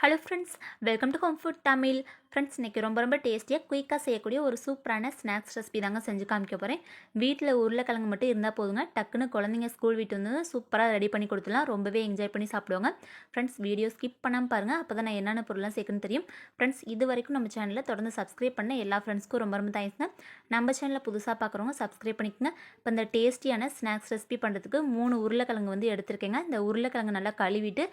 Hello friends, welcome to home food Tamil. Friends, இன்றைக்கி ரொம்ப டேஸ்டியாக குயிக்காக செய்யக்கூடிய ஒரு சூப்பரான ஸ்நாக்ஸ் ரெசிபி தாங்க செஞ்சு காமிக்க போகிறேன். வீட்டில் உருளைக்கிழங்கு மட்டும் இருந்தால் போதுங்க, டக்குன்னு குழந்தைங்க ஸ்கூல் விட்டு வந்து சூப்பராக ரெடி பண்ணி கொடுத்துலாம், ரொம்பவே என்ஜாய் பண்ணி சாப்பிடுவாங்க. ஃப்ரெண்ட்ஸ், வீடியோ ஸ்கிப் பண்ணாமல் பாருங்கள், அப்போ தான் நான் என்னென்ன பொருள்லாம் சேர்க்கணும்னு தெரியும். ஃப்ரெண்ட்ஸ், இது வரைக்கும் நம்ம சேனலில் தொடர்ந்து சப்ஸ்கிரைப் பண்ண எல்லா ஃப்ரெண்ட்ஸ்க்கும் ரொம்ப தேங்க்ஸ்ங்க. நம்ம சேனலில் புதுசாக பார்க்குறவங்க சப்ஸ்கிரைப் பண்ணிக்கோங்க. இப்போ இந்த டேஸ்டியான ஸ்நாக்ஸ் ரெசிபி பண்ணுறதுக்கு 3 உருளைக்கிழங்கு வந்து எடுத்துருக்கேங்க. இந்த உருளைக்கிழங்கு நல்லா கழுவிட்டு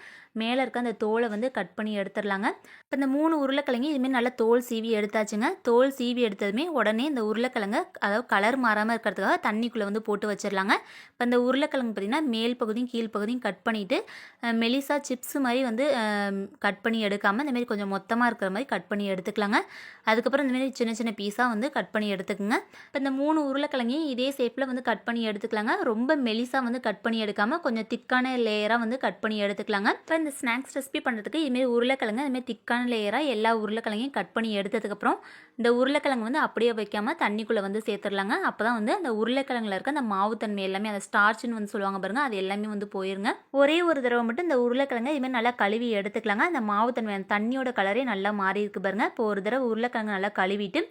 மேலே இருக்க அந்த தோலை வந்து கட் பண்ணி எடுத்துடலாங்க. இப்போ இந்த 3 உருளைக்கிழங்கு இதுமாரி நல்லா தோல் சீவி எடுத்தாச்சுங்க. தோல் சீவி எடுத்ததுமே உடனே இந்த உருளைக்கிழங்கு, அதாவது கலர் மாறாமல் இருக்கிறதுக்காக தண்ணிக்குள்ளே வந்து போட்டு வச்சிடலாங்க. இப்போ இந்த உருளைக்கிழங்கு பார்த்திங்கன்னா மேல் பகுதியும் கீழ் பகுதியும் கட் பண்ணிவிட்டு மெலிசா சிப்ஸ் மாதிரி வந்து கட் பண்ணி எடுக்காமல் இந்தமாரி கொஞ்சம் மொத்தமாக இருக்கிற மாதிரி கட் பண்ணி எடுத்துக்கலாங்க. அதுக்கப்புறம் இந்தமாரி சின்ன சின்ன பீஸாக வந்து கட் பண்ணி எடுத்துக்கோங்க. இப்போ இந்த 3 உருளைக்கிழங்கையும் இதே ஷேப்பில் வந்து கட் பண்ணி எடுத்துக்கலாங்க. ரொம்ப மெலிசாக வந்து கட் பண்ணி எடுக்காமல் கொஞ்சம் திக்கான லேயராக வந்து கட் பண்ணி எடுத்துக்கலாங்க. இப்போ இந்த ஸ்நாக்ஸ் ரெசிபி பண்ணுறதுக்கு இதுமாரி உருளைக்கிழங்கு இதுமாரி திக்கான லேயராக எல்லா உருளைக்கிழங்கையும் கட் பண்ணி எடுத்ததுக்கப்புறம் இந்த உருளைக்கிழங்கு வந்து அப்படியே வைக்காமல் தண்ணிக்குள்ளே வந்து சேர்த்துடலாங்க. அப்போ தான் வந்து அந்த உருளைக்கிழங்குல இருக்க அந்த மாவுத்தன்மை எல்லாமே, அந்த ஸ்டார்ச்னு வந்து சொல்லுவாங்க பாருங்கள், அது எல்லாமே வந்து போயிருங்க. ஒரே ஒரு தடவை மட்டும் இந்த உருளைக்கிழங்கு இதுமாதிரி நல்லா கழுவி எடுத்துக்கலாங்க. அந்த மாவுத்தன்மை, அந்த தண்ணியோட கலரே நல்லா மாறி இருக்கு பாருங்க. இப்போ ஒரு தடவை உருளைக்கிழங்கு நல்லா கழுவிட்டு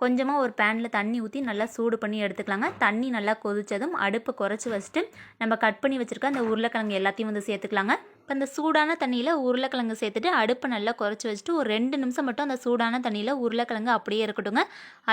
கொஞ்சமாக ஒரு பேனில் தண்ணி ஊற்றி நல்லா சூடு பண்ணி எடுத்துக்கலாங்க. தண்ணி நல்லா கொதிச்சதும் அடுப்பை குறைச்சி வச்சுட்டு நம்ம கட் பண்ணி வச்சுருக்க அந்த உருளைக்கிழங்கு எல்லாத்தையும் வந்து சேர்த்துக்கலாங்க. இப்போ அந்த சூடான தண்ணியில் உருளைக்கிழங்கு சேர்த்துட்டு அடுப்பை நல்லா குறைச்சி வச்சுட்டு ஒரு 2 நிமிஷம் மட்டும் அந்த சூடான தண்ணியில் உருளைக்கிழங்கு அப்படியே இருக்கட்டுங்க.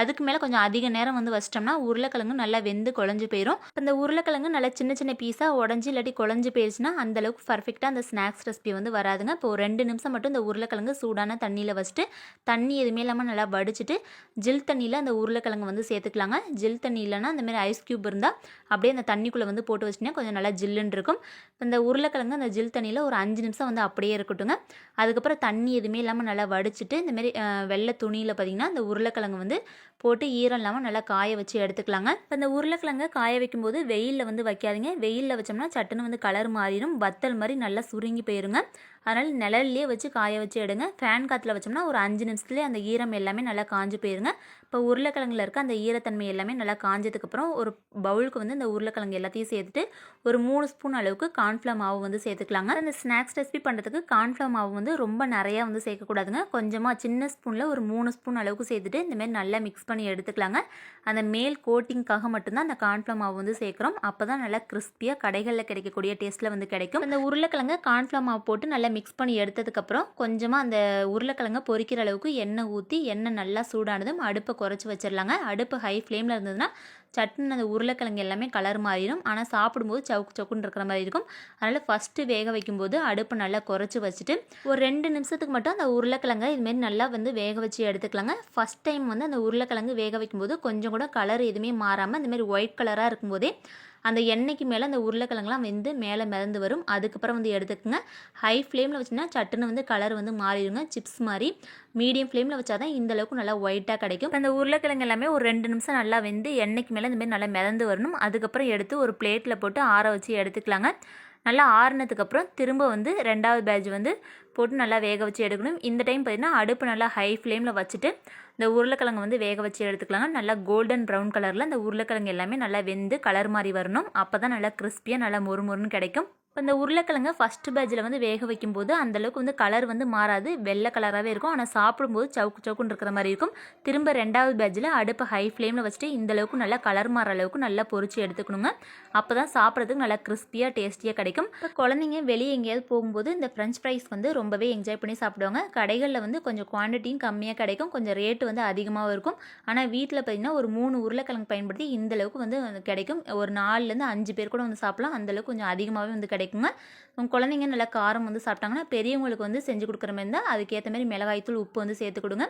அதுக்கு மேலே கொஞ்சம் அதிக நேரம் வந்து வச்சிட்டோம்னா உருளைக்கிழங்கு நல்லா வெந்து குழஞ்சி போயிடும். இந்த உருளைக்கிழங்கு நல்லா சின்ன சின்ன பீஸாக உடஞ்சி இல்லாட்டி குழஞ்சி போயிடுச்சுன்னா அந்தளவுக்கு பர்ஃபெக்டாக அந்த ஸ்நாக்ஸ் ரெசிபி வந்து வராதுங்க. இப்போ ஒரு 2 நிமிஷம் மட்டும் இந்த உருளைக்கிழங்கு சூடான தண்ணியில் வச்சுட்டு தண்ணி எதுவுமே இல்லாமல் நல்லா வடிச்சிட்டு ஜில் தண்ணியில் அந்த உருளைக்கிழங்கு வந்து சேர்த்துக்கலாங்க. ஜில் தண்ணி இல்லைன்னா அந்தமாரி ஐஸ் க்யூப் இருந்தால் அப்படியே அந்த தண்ணிக்குள்ளே வந்து போட்டு வச்சிங்கன்னா கொஞ்சம் நல்லா ஜில்லுன்னு இருக்கும். இந்த உருளைக்கிழங்கு அந்த ஜில் தண்ணியில் ஒரு 5 நிமிஷம் வந்து அப்படியே இருக்கட்டுங்க. அதுக்கப்புறம் தண்ணி எதுவுமே இல்லாமல் நல்லா வடிச்சிட்டு இந்தமாரி வெள்ளை துணியில் பார்த்திங்கன்னா அந்த உருளைக்கிழங்கு வந்து போட்டு ஈரம் இல்லாமல் நல்லா காய வச்சு எடுத்துக்கலாங்க. இப்போ இந்த உருளைக்கிழங்கை காய வைக்கும்போது வெயிலில் வந்து வைக்காதீங்க. வெயிலில் வச்சோம்னா சட்டுன்னு வந்து கலர் மாறிடும், வத்தல் மாதிரி நல்லா சுருங்கி போயிருங்க. அதனால் நிழல்லையே வச்சு காய வச்சு எடுங்க. ஃபேன் காற்றுல வச்சோம்னா ஒரு 5 நிமிஷத்துலேயே அந்த ஈரம் எல்லாமே நல்லா காஞ்சு போயிருங்க. இப்போ உருளைக்கிழங்குல இருக்க அந்த ஈரத்தன்மை எல்லாமே நல்லா காஞ்சதுக்கப்புறம் ஒரு பவுலுக்கு வந்து இந்த உருளைக்கிழங்கு எல்லாத்தையும் சேர்த்துட்டு ஒரு 3 ஸ்பூன் அளவுக்கு கார்ன்ஃப்ளவர் மாவு வந்து சேர்த்துக்கலாங்க. அந்த ஸ்நாக்ஸ் ரெசிபி பண்ணுறதுக்கு கார்ன்ஃப்ளவர் மாவு வந்து ரொம்ப நிறையா வந்து சேர்க்கக்கூடாதுங்க. கொஞ்சமாக சின்ன ஸ்பூனில் ஒரு 3 ஸ்பூன் அளவுக்கு சேர்த்துட்டு இந்தமாரி நல்லா மிக்ஸ் பண்ணி எடுத்துக்கலாங்க. அந்த மேல் கோட்டிங்காக மட்டும்தான் அந்த கார்ன்ஃப்ளவர் மாவு வந்து சேர்க்குறோம். அப்போ தான் நல்லா கிறிஸ்பியாக கடைகளில் கிடைக்கக்கூடிய டேஸ்ட்டில் வந்து கிடைக்கும். அந்த உருளைக்கிழங்கு கார்ன்ஃப்ளவர் மாவு போட்டு நல்லா மிக்ஸ் பண்ணி எடுத்ததுக்கப்புறம் கொஞ்சமாக அந்த உருளைக்கிழங்கை பொரிக்கிற அளவுக்கு எண்ணெய் ஊற்றி எண்ணெய் நல்லா சூடானதும் அடுப்பை குறைச்சி வச்சிடலாங்க. அடுப்பு ஹை ஃப்ளேமில் இருந்ததுன்னா சட்டுன்னு அந்த உருளைக்கிழங்கு எல்லாமே கலர் மாறிடும். ஆனால் சாப்பிடும்போது சவுக்குன்னு இருக்கிற மாதிரி இருக்கும். அதனால் ஃபஸ்ட்டு வேக வைக்கும்போது அடுப்பு நல்லா குறைச்சி வச்சுட்டு ஒரு 2 நிமிஷத்துக்கு மட்டும் அந்த உருளைக்கிழங்கை இதுமாரி நல்லா வந்து வேக வச்சு எடுத்துக்கலாங்க. ஃபஸ்ட் டைம் வந்து அந்த உருளைக்கிழங்கு வேக வைக்கும்போது கொஞ்சம் கூட கலர் எதுவுமே மாறாமல் இந்தமாரி ஒயிட் கலராக இருக்கும்போதே அந்த எண்ணெய்க்கு மேலே அந்த உருளைக்கிழங்குலாம் வெந்து மேலே மிதந்து வரும். அதுக்கப்புறம் வந்து எடுத்துக்கோங்க. ஹை ஃப்ளேமில் வச்சுன்னா சட்டுன்னு வந்து கலர் வந்து மாறிடுங்க, சிப்ஸ் மாதிரி. மீடியம் ஃப்ளேமில் வச்சா தான் இந்தளவுக்கு நல்லா ஒயிட்டாக கிடைக்கும். அந்த உருளைக்கிழங்கு எல்லாமே ஒரு 2 நிமிஷம் நல்லா வெந்து எண்ணெய்க்கு மேலே இந்தமாரி நல்லா மிதந்து வரணும். அதுக்கப்புறம் எடுத்து ஒரு பிளேட்டில் போட்டு ஆற வச்சு எடுத்துக்கலாங்க. நல்லா ஆறுனதுக்கப்புறம் திரும்ப வந்து 2வது பேட்ச் வந்து போட்டு நல்லா வேக வச்சு எடுக்கணும். இந்த டைம் பார்த்திங்கன்னா அடுப்பு நல்லா ஹை ஃப்ளேமில் வச்சுட்டு இந்த உருளைக்கிழங்கு வந்து வேக வச்சு எடுத்துக்கலாங்க. நல்லா கோல்டன் ப்ரௌன் கலரில் அந்த உருளைக்கிழங்கு எல்லாமே நல்லா வெந்து கலர் மாதிரி வரணும். அப்போ தான் நல்லா கிறிஸ்பியாக நல்லா மொறுமொறுன்னு கிடைக்கும். இப்போ இந்த உருளைக்கிழங்கு ஃபஸ்ட்டு பேட்சில் வந்து வேக வைக்கும்போது அந்தளவுக்கு வந்து கலர் வந்து மாறாது, வெள்ளை கலராகவே இருக்கும். ஆனால் சாப்பிடும்போது சவுக்குன்னு இருக்கிற மாதிரி இருக்கும். திரும்ப 2வது பேட்சில் அடுப்பு ஹை ஃப்ளேமில் வச்சுட்டு இந்தளவுக்கு நல்லா கலர் மாற அளவுக்கு நல்லா பொரிச்சு எடுத்துக்கணுங்க. அப்போ தான் சாப்பிட்றதுக்கு நல்லா கிறிஸ்பியாக டேஸ்டியாக கிடைக்கும். இப்போ குழந்தைங்க வெளியே எங்கேயாவது போகும்போது இந்த ஃப்ரெஞ்ச் ஃப்ரைஸ் வந்து ரொம்பவே என்ஜாய் பண்ணி சாப்பிடுவாங்க. கடைகளில் வந்து கொஞ்சம் குவான்டிட்டியும் கம்மியாக கிடைக்கும், கொஞ்சம் ரேட்டு வந்து அதிகமாகவும் இருக்கும். ஆனால் வீட்டில் பார்த்திங்கன்னா ஒரு 3 உருளைக்கிழங்கு பயன்படுத்தி இந்தளவுக்கு வந்து கிடைக்கும். ஒரு 4லேருந்து 5 பேர் கூட வந்து சாப்பிடலாம். அந்தளவுக்கு கொஞ்சம் அதிகமாகவே வந்து கிடைக்குங்க. உங்கள் குழந்தைங்க நல்லா காரம் வந்து சாப்பிட்டாங்கன்னா பெரியவங்களுக்கு வந்து செஞ்சு கொடுக்குற மாதிரி இருந்தால் அதுக்கேற்ற மாதிரி மிளகாய்த்தூள், உப்பு வந்து சேர்த்து கொடுங்க.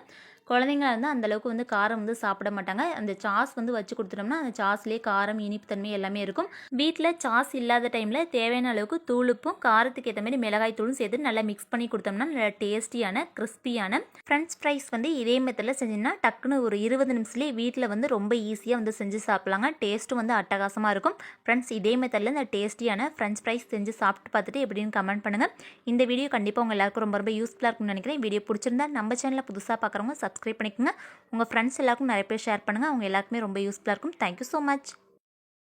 குழந்தைங்களா இருந்தால் அந்தளவுக்கு வந்து காரம் வந்து சாப்பிட மாட்டாங்க. அந்த சாஸ் வந்து வச்சு கொடுத்துட்டோம்னா அந்த சாஸ்லேயே காரம், இனிப்பு தன்மை எல்லாமே இருக்கும். வீட்டில் சாஸ் இல்லாத டைமில் தேவையான அளவுக்கு தூளுப்பும் காரத்துக்கு ஏற்ற மாதிரி மிளகாய்த்தூளும் சேர்த்து நல்லா மிக்ஸ் பண்ணி கொடுத்தோம்னா நல்லா டேஸ்டியான கிறிஸ்பியான ஃப்ரெஞ்ச் ஃப்ரைஸ் வந்து இதே மெத்தடில் செஞ்சிங்கன்னா டக்குன்னு ஒரு 20 நிமிஷத்துலேயே வீட்டில் வந்து ரொம்ப ஈஸியாக வந்து செஞ்சு சாப்பிட்லாங்க. டேஸ்ட்டும் வந்து அட்டகாசமாக இருக்கும். ஃப்ரெண்ட்ஸ், இதே மெத்தடில் இந்த டேஸ்டியான ஃப்ரெஞ்ச் ஃப்ரைஸ் செஞ்சு சாப்பிட்டு பார்த்துட்டு எப்படின்னு கமெண்ட் பண்ணுங்கள். இந்த வீடியோ கண்டிப்பாக உங்கள் எல்லாருக்கும் ரொம்ப யூஸ்ஃபுல்லாக இருக்கும்னு நினைக்கிறேன். வீடியோ பிடிச்சிருந்தா நம்ம சேனலில் புதுசாக பார்க்குறவங்க சப்ஸ்கிரைப் பண்ணிக்கோங்க. உங்கள் ஃப்ரெண்ட்ஸ் எல்லாருக்கும் நிறைய பேர் ஷேர் பண்ணுங்கள். அவங்க எல்லாருக்குமே ரொம்ப யூஸ்ஃபுல்லாக இருக்கும். Thank you so much.